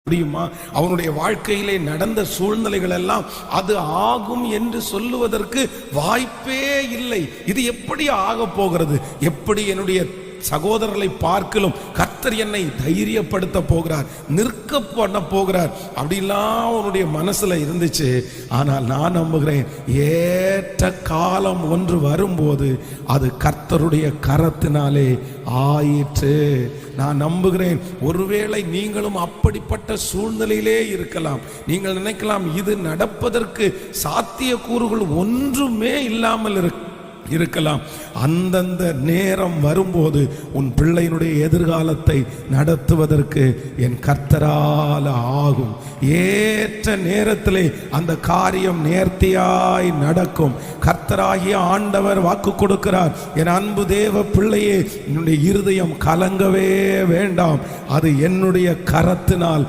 முடியுமா? அவனுடைய வாழ்க்கையிலே நடந்த சூழ்நிலைகள் எல்லாம் அது ஆகும் என்று சொல்லுவதற்கு வாய்ப்பே இல்லை. இது எப்படி ஆக போகிறது? எப்படி என்னுடைய சகோதரர்களை பார்க்கலும் கர்த்தர் என்னை தைரியப்படுத்த போகிறார், நிற்க பண்ண போகிறார் அப்படிலாம் அவனுடைய மனசுல இருந்துச்சு. ஆனால் நான் நம்புகிறேன், ஏற்ற காலம் ஒன்று வரும்போது அது கர்த்தருடைய கரத்தினாலே ஆயிற்று. நான் நம்புகிறேன், ஒருவேளை நீங்களும் அப்படிப்பட்ட சூழ்நிலையிலே இருக்கலாம். நீங்கள் நினைக்கலாம், இது நடப்பதற்கு சாத்தியக்கூறுகள் ஒன்றுமே இல்லாமல் இருக்கலாம். அந்தந்த நேரம் வரும்போது உன் பிள்ளையினுடைய எதிர்காலத்தை நடத்துவதற்கு என் கர்த்தரால் ஆகும். ஏற்ற நேரத்திலே அந்த காரியம் நேர்த்தியாய் நடக்கும். கர்த்தராகிய ஆண்டவர் வாக்கு கொடுக்கிறார், என் அன்பு தேவ பிள்ளையே, என்னுடைய இருதயம் கலங்கவே வேண்டாம், அது என்னுடைய கரத்தினால்